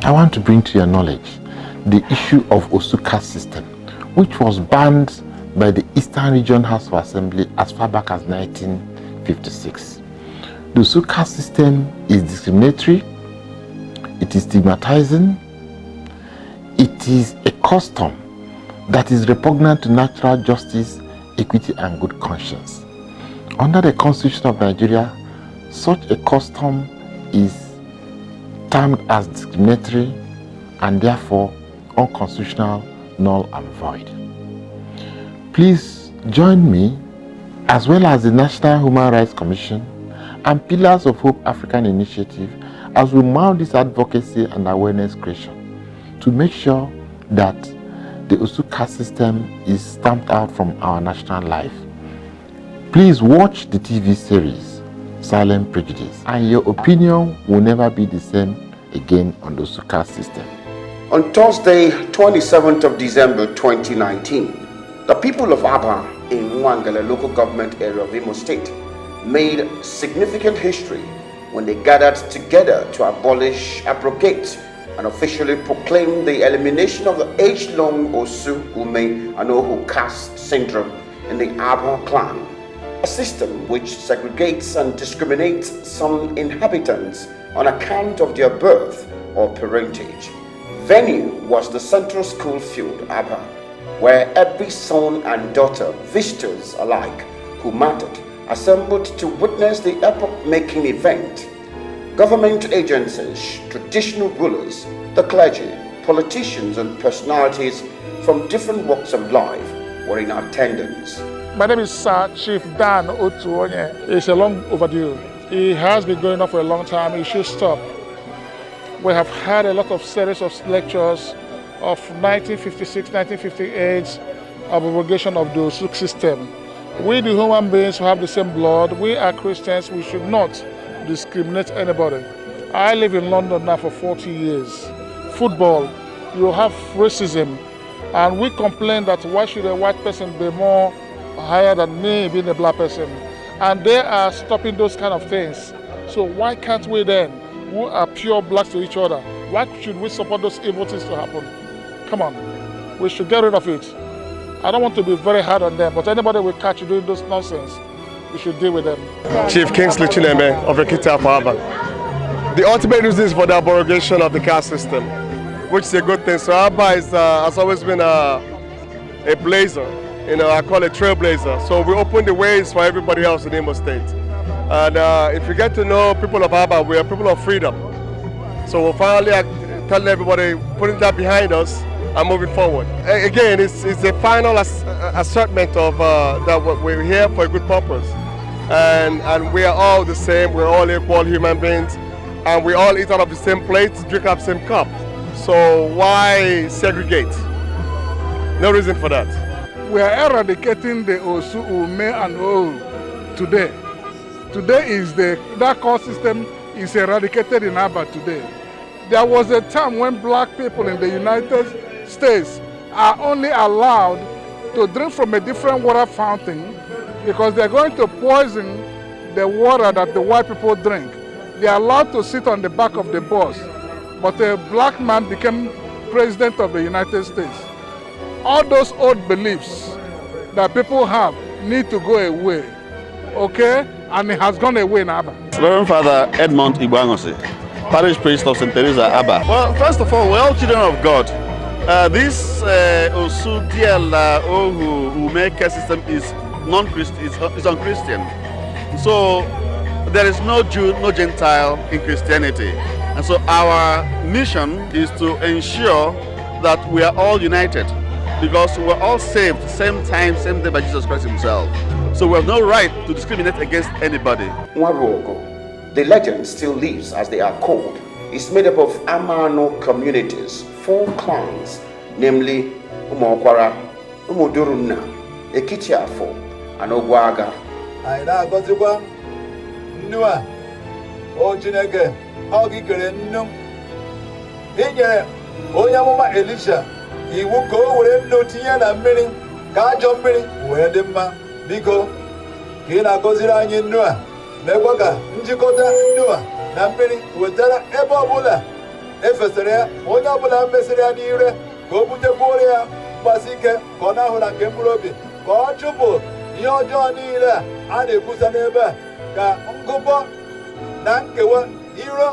I want to bring to your knowledge the issue of Osu caste system, which was banned by the Eastern Region House of Assembly as far back as 1956. The Osu caste system is discriminatory, it is stigmatizing, it is a custom that is repugnant to natural justice, equity, and good conscience. Under the Constitution of Nigeria, such a custom is termed as discriminatory and therefore unconstitutional, null and void. Please join me, as well as the National Human Rights Commission and Pillars of Hope African Initiative, as we mount this advocacy and awareness creation to make sure that the Osu caste system is stamped out from our national life. Please watch the TV series Silent Prejudice, and your opinion will never be the same again on the Osu caste system. On Thursday, 27th of December 2019, the people of Abba in Nwangele local government area of Imo State made significant history when they gathered together to abolish, abrogate, and officially proclaim the elimination of the age-long Osu, Ume, and Ohu caste syndrome in the Abba clan, a system which segregates and discriminates some inhabitants on account of their birth or parentage. Venue was the Central School Field, Abba, where every son and daughter, visitors alike, who mattered, assembled to witness the epoch-making event. Government agencies, traditional rulers, the clergy, politicians, and personalities from different walks of life were in attendance. My name is Sir Chief Dan Otuonye. It's a long overdue. It has been going on for a long time. It should stop. We have had a lot of series of lectures of 1956, 1958, abrogation of the Osu system. We, the human beings who have the same blood, we are Christians, we should not discriminate anybody. I live in London now for 40 years. Football, you have racism, and we complain that why should a white person be more higher than me being a black person? And they are stopping those kind of things. So why can't we then, who are pure blacks to each other, why should we support those evil things to happen? Come on, we should get rid of it. I don't want to be very hard on them, but anybody we catch doing those nonsense, we should deal with them. Chief Kingsley Chineme of Ekita for Abba. The ultimate reason is for the abrogation of the caste system, which is a good thing. So Abba has always been a blazer, I call it trailblazer. So we open the ways for everybody else in Imo State. And if you get to know people of Abba, we are people of freedom. So we'll finally tell everybody, putting that behind us and moving forward. Again, it's a final assertment of that we're here for a good purpose. And we are all the same, we're all equal human beings, and we all eat out of the same plate, drink out of the same cup. So why segregate? No reason for that. We are eradicating the Osu, Ume, and Ohu today. Today is that caste system is eradicated in Abba today. There was a time when black people in the United States are only allowed to drink from a different water fountain because they're going to poison the water that the white people drink. They're allowed to sit on the back of the bus, but a black man became president of the United States. All those old beliefs that people have need to go away, okay? And it has gone away in Abba. Reverend Father Edmond Ibangose, Parish Priest of St. Teresa, Abba. Well, first of all, we're all children of God. This Osu DL Ohu Ume caste system is non-Christian, is unchristian. So there is no Jew, no Gentile in Christianity. And so our mission is to ensure that we are all united, because we're all saved same time, same day by Jesus Christ himself. So we have no right to discriminate against anybody. Nwaruogo, the legend still lives as they are called. It's made up of Amano communities, 4 clans, namely Umokwara, Umuduruna, Ekitiafo, and Ogwaga. Aina Gozigwa, Nua, Ojinege, Ogikere Num, Hingere, Oyamoma Elisha, he will go with no Tian and Milling, Kajo Milling, where the man, Biko, Kina Gozira Nua, Newaga, Njikota Nua, Nampiri, Wetara Eba Bula, efesara ya onye ọbụla mesịrị ya n'ire ka o butekwuoro ya mgbasi ike ka ọ na-ahụ na nke mkpụrụ obi ka ọ chụpụ ihe ọjọọ niile a na-ekwusa n'ebe a ka ngụpọ na nkewa iro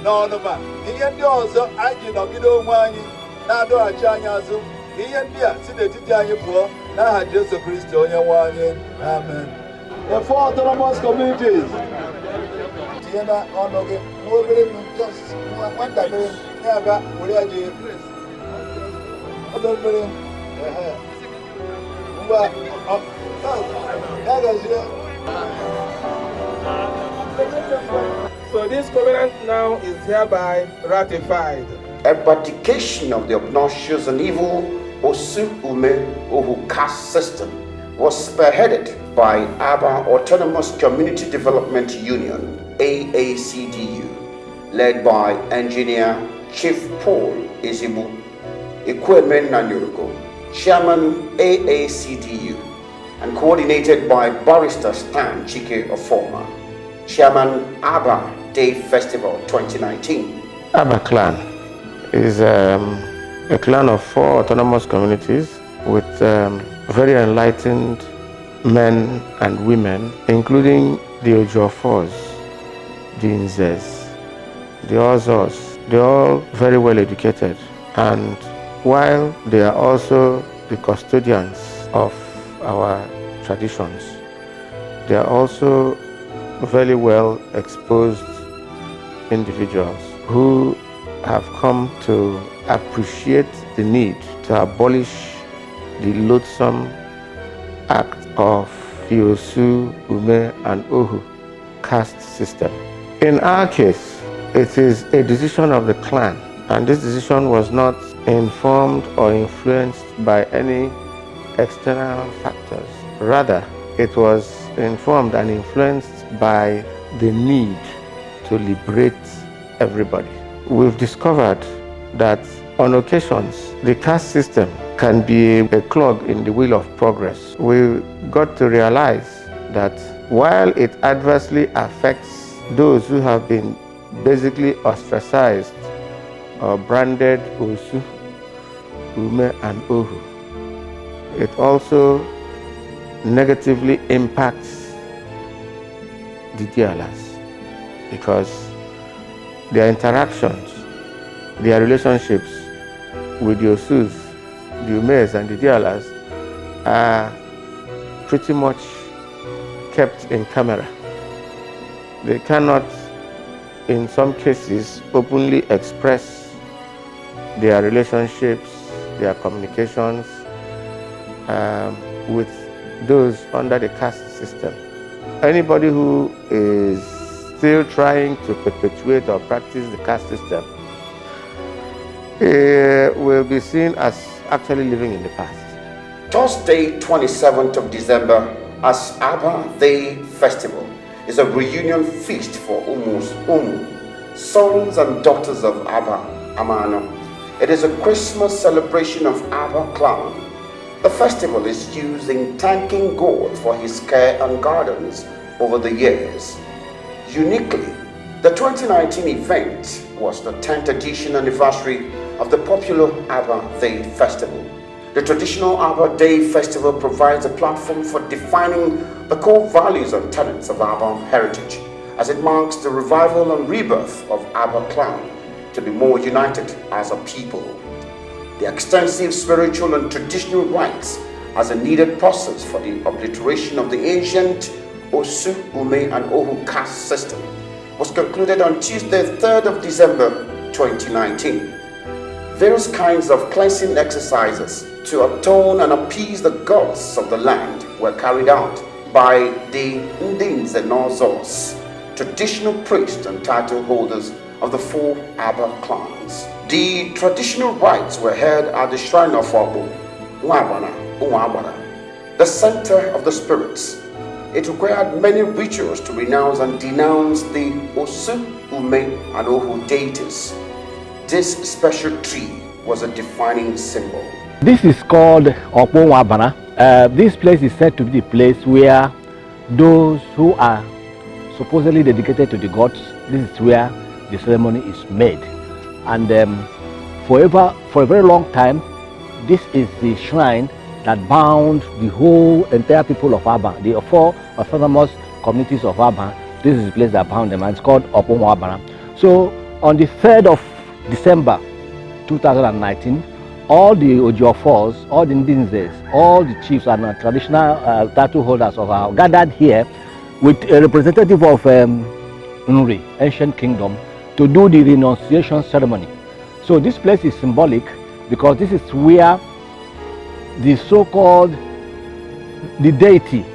na ọnụma ihe ndị ọzọ anyị ji nọgide onwe anyị na-adọghachi anyị azụ ihe ndị a si n'etiti anyị pụọ n'aha Jesu Kristi onye nwe anyị. Amen. The four autonomous communities tinye na ọnụ gị n'obere just nwatakịrị na-aga were ya ji ọdọ mmiri mgbe ya gazie. So this covenant now is hereby ratified. Eradication of the obnoxious and evil Osu-Ume-Ohu caste system was spearheaded by Abba Autonomous Community Development Union, AACDU, led by Engineer Chief Paul Ezibu, Ikwemen Nanyurugo, Chairman AACDU, and coordinated by Barrister Stan Chike Ofoma, Chairman Abba Day Festival 2019. Abba clan is a clan of 4 autonomous communities with very enlightened men and women, including the Ojofors, the Nzes, the Ozos. They're all very well educated, and while they are also the custodians of our traditions, they are also very well exposed individuals who have come to appreciate the need to abolish the loathsome act of the Osu, Ume, and Ohu caste system. In our case, it is a decision of the clan, and this decision was not informed or influenced by any external factors. Rather, it was informed and influenced by the need to liberate everybody. We've discovered that on occasions, the caste system can be a clog in the wheel of progress. We got to realize that while it adversely affects those who have been basically ostracized or branded Osu, Ume, and Ohu, it also negatively impacts the Dialas, because their interactions, their relationships with the Osus, the Umes, and the Dialas are pretty much kept in camera. They cannot, in some cases, openly express their relationships, their communications with those under the caste system. Anybody who is still trying to perpetuate or practice the caste system will be seen as actually living in the past. Thursday, 27th of December, as Abba Day Festival, is a reunion feast for Umu, sons and daughters of Abba Amano. It is a Christmas celebration of Abba clan. The festival is used in thanking God for his care and guidance over the years. Uniquely, the 2019 event was the 10th edition anniversary of the popular Abba Day Festival. The traditional Abba Day Festival provides a platform for defining the core values and tenets of Abba heritage, as it marks the revival and rebirth of Abba clan to be more united as a people. The extensive spiritual and traditional rites as a needed process for the obliteration of the ancient Osu, Ume, and Ohu caste system was concluded on Tuesday, 3rd of December 2019. Various kinds of cleansing exercises to atone and appease the gods of the land were carried out by the Ndins and Ozos, traditional priests and title holders of the 4 Abba clans. The traditional rites were held at the shrine of Abu, the center of the spirits. It required many rituals to renounce and denounce the Osu, Ume, and Ohu deities. This special tree was a defining symbol. This is called Oponwabana. This place is said to be the place where those who are supposedly dedicated to the gods, this is where the ceremony is made. And for a very long time, this is the shrine that bound the whole entire people of Abba, the four autonomous communities of Abba. This is the place that bound them, and it's called Oponwa Abana. So on the 3rd of December 2019, all the Ojiofors, all the Ndinzes, all the chiefs and traditional title holders of our gathered here with a representative of Nri, ancient kingdom, to do the renunciation ceremony. So this place is symbolic because this is where the so-called the deity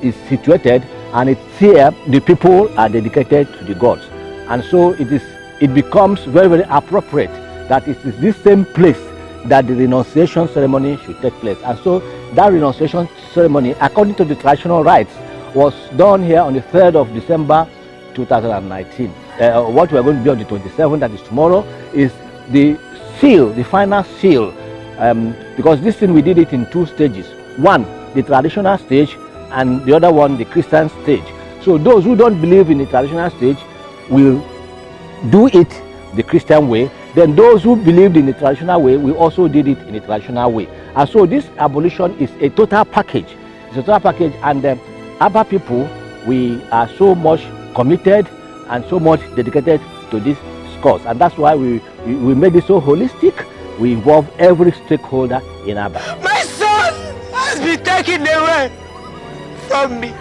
is situated, and it's here the people are dedicated to the gods. And so it becomes very, very appropriate that it is this same place that the renunciation ceremony should take place. And so that renunciation ceremony, according to the traditional rites, was done here on the 3rd of December 2019. What we are going to do on the 27th, that is tomorrow, is the seal, the final seal, because this thing we did it in 2 stages. One, the traditional stage, and the other one, the Christian stage. So those who don't believe in the traditional stage will do it the Christian way. Then those who believed in the traditional way, we also did it in the traditional way. And so this abolition is a total package. It's a total package, and Abba people, we are so much committed and so much dedicated to this cause. And that's why we made it so holistic. We involve every stakeholder in Abba. My son has been taken away from me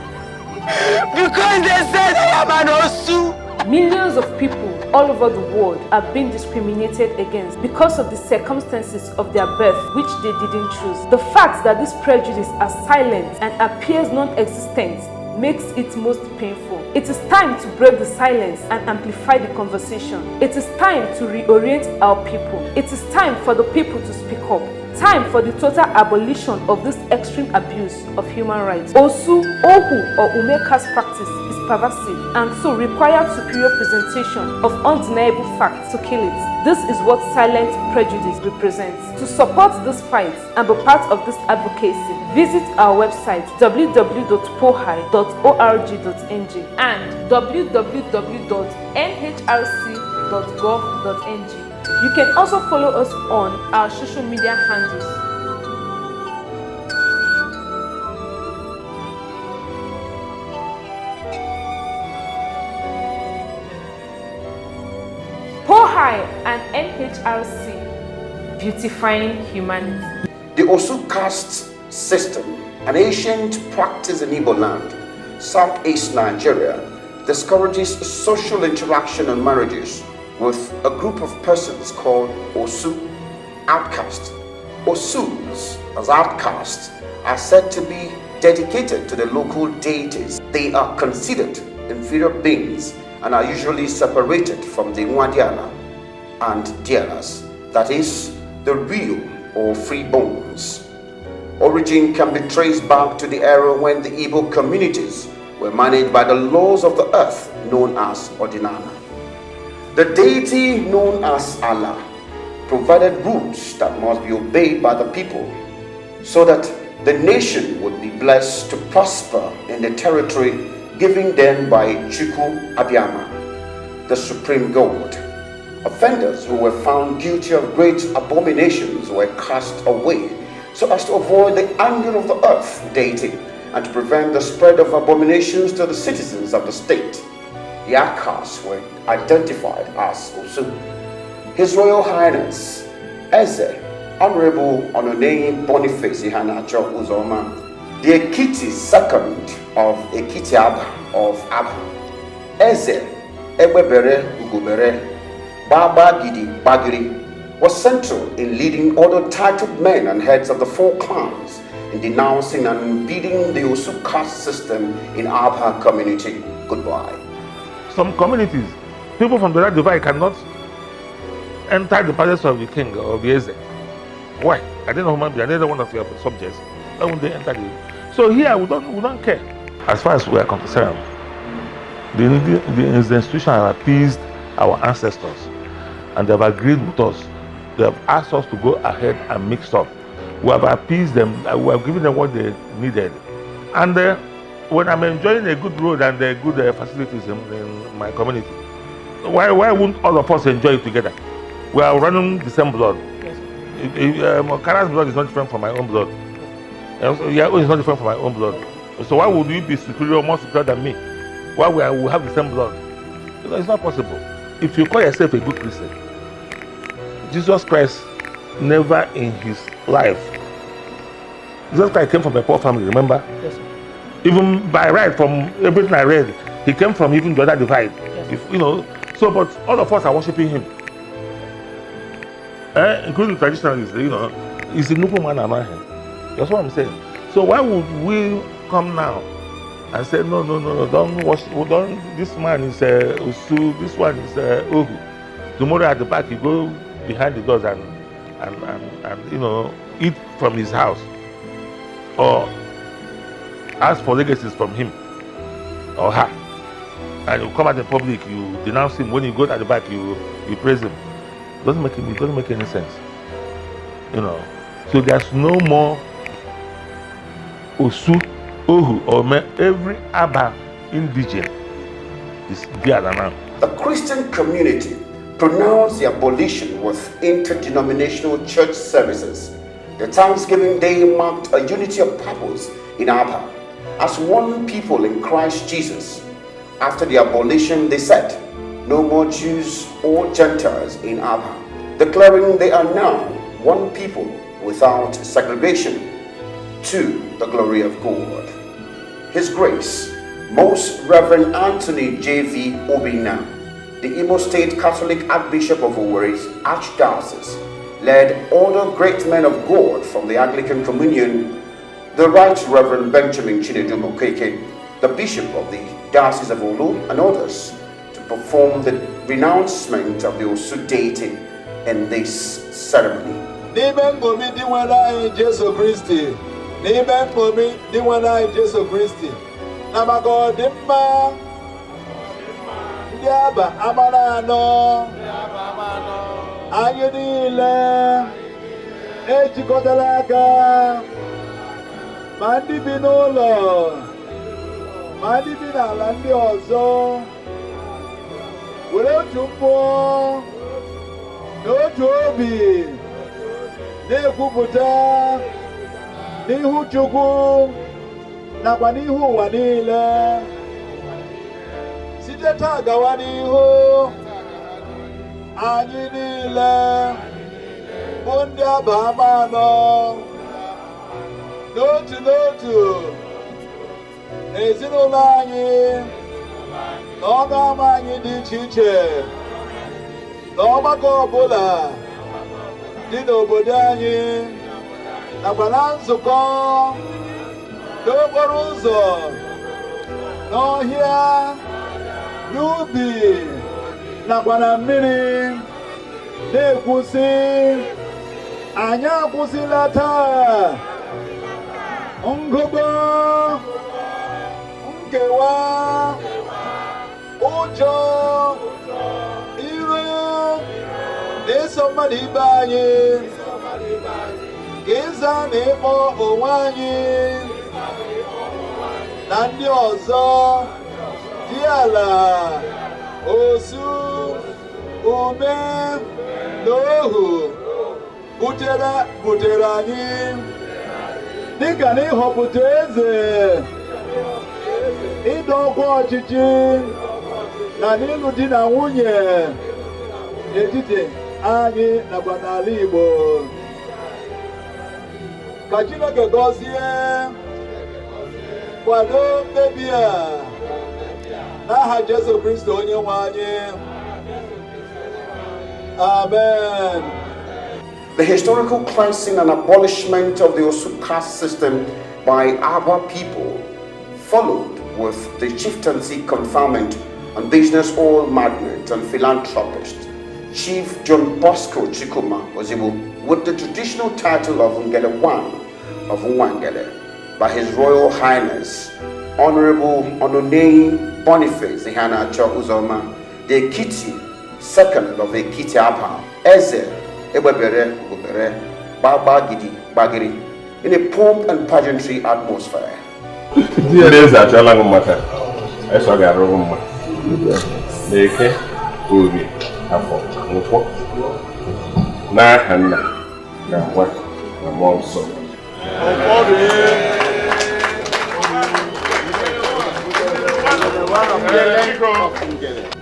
because they said I am an Osu. Millions of people all over the world are being discriminated against because of the circumstances of their birth, which they didn't choose. The fact that these prejudices are silent and appears non-existent makes it most painful. It is time to break the silence and amplify the conversation. It is time to reorient our people. It is time for the people to speak up. Time for the total abolition of this extreme abuse of human rights. Osu, Ohu, or Ume caste practice is pervasive and so requires superior presentation of undeniable facts to kill it. This is what silent prejudice represents. To support this fight and be part of this advocacy, visit our website www.pohai.org.ng and www.nhrc.gov.ng. You can also follow us on our social media handles. Pohai and NHRC, beautifying humanity. The Osu caste system, an ancient practice in Igbo land, Southeast Nigeria, discourages social interaction and marriages with a group of persons called Osu, outcasts. Osus, as outcasts, are said to be dedicated to the local deities. They are considered inferior beings and are usually separated from the Nwadiana and Dianas, that is, the real or free bones. Origin can be traced back to the era when the Igbo communities were managed by the laws of the earth known as Ordinana. The deity known as Allah provided rules that must be obeyed by the people so that the nation would be blessed to prosper in the territory given them by Chukwu Abiyama, the supreme god. Offenders who were found guilty of great abominations were cast away so as to avoid the anger of the earth deity and to prevent the spread of abominations to the citizens of the state. The outcasts were identified as Osu. His Royal Highness Eze Honorable Ononei Boniface Ihanacho Uzoma, the Ekiti II of Ekiti Abba of Abba, Eze Ebebere Ugobere Baba Gidi Bagiri, was central in leading other titled men and heads of the 4 clans in denouncing and beating the Osu caste system in Abha community. Goodbye. Some communities, people from the right divide cannot enter the palace of the king or the Eze. Why? I don't know human being, another one of your subjects. Why would they enter the... So here we don't care. As far as we are concerned, the institution have appeased our ancestors and they have agreed with us. They have asked us to go ahead and mix up. We have appeased them, we have given them what they needed. And when I'm enjoying a good road and good facilities in my community, Why wouldn't all of us enjoy it together? We are running the same blood. Kara's blood is not different from my own blood. Your own is not different from my own blood. So why would you be superior, more superior than me? Why we have the same blood? It's not possible. If you call yourself a good Christian, Jesus Christ never in his life. Jesus Christ came from a poor family, remember? Yes, sir. Even by right, from everything I read, he came from even the other divide. Yes, if you know, so but all of us are worshiping him. Including traditionalists, you know, he's a noble man among him. That's what I'm saying. So why would we come now and say no, don't wash, this man is Usu, this one is Ohu. Tomorrow at the back you go behind the doors and you know, eat from his house or ask for legacies from him or her, and you come at the public, you denounce him. When you go at the back, you praise him. It doesn't make any sense, you know. So there's no more Osu, Ohu, or every Abba indigene is there now. The Christian community pronounced the abolition with interdenominational church services. The Thanksgiving Day marked a unity of purpose in Abba as one people in Christ Jesus. After the abolition, they said, no more Jews or Gentiles in Abba, declaring they are now one people without segregation, to the glory of God. His Grace, Most Reverend Anthony J.V. Obina, the Imo State Catholic Archbishop of Owerri's Archdiocese, led other great men of God from the Anglican Communion, the Right Reverend Benjamin Chinedu Mokeke, the Bishop of the Diocese of Olu, and others, to perform the renouncement of the Osu deity in this ceremony. N'ime ngomi di nwanai Jesu Kristi, n'ime ngomi di nwanai Jesu Kristi, na maka ọdịmma ndị Aba amara anọ, anyị niile ejikọtala aka, ma ndị bi n'ụlọ, ma ndị bi n'ala ndị ọzọ, were otu mmụọ n'otu obi na-ekwupụta n'ihu Chukwu nakwa n'ihu ụwa niile, site taa gawa n'ihu anyị niile bụ ndị Aba ama anọ, n'otu n'otu n'ezinụlọ anyị na ọnụ ama anyị dị iche iche na ọgbakọ ọbụla dị n'obodo anyị nakwa na nzukọ n'okporo ụzọ n'ọhịa n'ubi nakwa na mmiri na-ekwusi anyị akwụsịla taa ngụgụ, nkewa, ụjọ, ire na-eso mmadụ ibe anyị, ka ịza na ịkpọ onwe anyị na ndị ọzọ dị ala, osu, ume na ohu butere anyị dịka na ịhọpụta eze, ịdọ ọkwa ọchịchị na n'ịlụ di na nwunye n'etiti anyị nakwa n'ala Igbo. Ka Chineke gọzie, kwado mkpebi a n'aha Jesu Kristo onye nwe anyị. Amen. The historical cleansing and abolishment of the Osu caste system by Abba people followed with the chieftaincy conferment on business oil magnate and philanthropist Chief John Bosco Chikuma Ozibu with the traditional title of Ngele One of Nwangele by His Royal Highness Honorable Ononei Boniface Ihanacho Uzoma, the Ekiti second of Ekiti Abba, Eze Ebebere Ubere Babagidi Bagiri, in a pomp and pageantry atmosphere. Obi afọ nkwọ n'aha nna na nwa na mmụọ nsọ.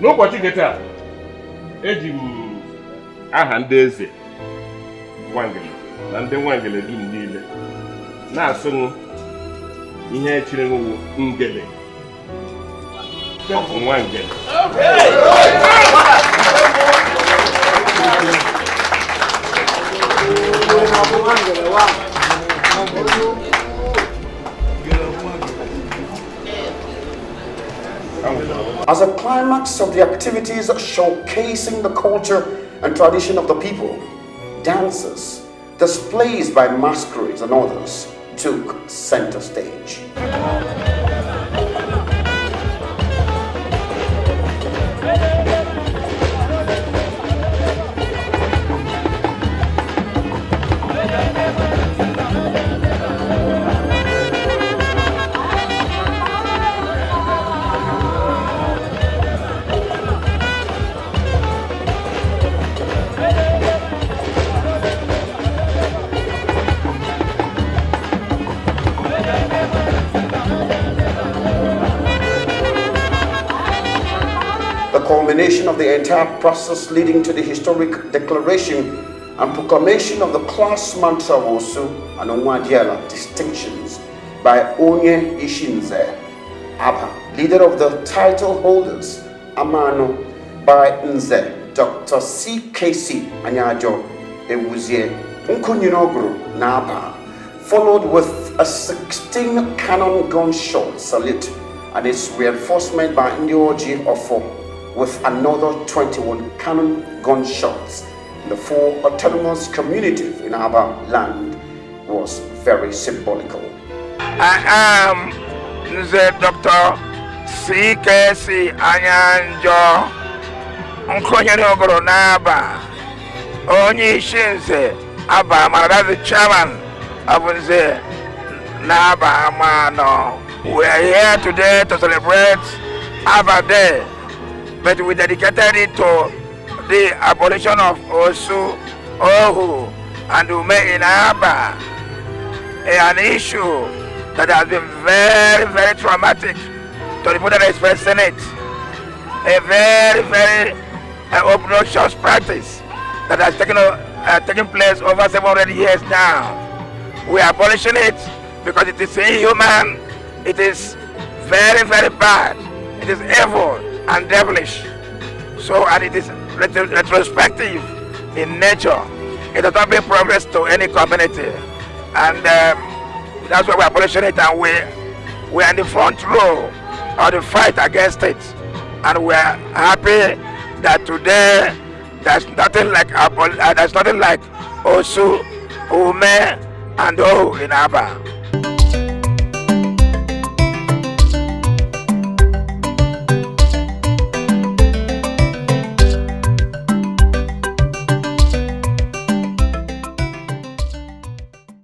N'ụbọchị nke taa eji m aha ndị eze Nwangele na ndị Nwangele dum niile na-asụ m ihe chiri nwu ngele of Nwangele. As a climax of the activities showcasing the culture and tradition of the people, dances, displays by masquerades and others took center stage. Culmination of the entire process leading to the historic declaration and proclamation of the class mantra of Osu and Onwadiela distinctions by Onye Ishinze, Abba, leader of the title holders, Amano, by Nze, Dr. C.K.C. Anyajo Ewuzie, Nkunyinogru Naba, followed with a 16 cannon gunshot salute and its reinforcement by Ndioji Ofo, with another 21 cannon gunshots in the 4 autonomous communities in Abba land was very symbolical. I am the Dr. C.K.C. Anyanjo Nkonyenogoro Naba Onye Shinze Abba, that's the chairman of the Naba Amano. We are here today to celebrate Abba Day, but we dedicated it to the abolition of Osu, Ohu, and Ume in Abba, an issue that has been very, very traumatic to the people that are expressing it. A very, very obnoxious practice that has taken place over 700 years now. We are abolishing it because it is inhuman, it is very, very bad, it is evil and devilish. So, and it is retrospective in nature. It does not bring progress to any community. And that's why we're abolishing it, and we're in the front row of the fight against it. And we're happy that today there's nothing like Osu, Ume, and Ohu in Abba.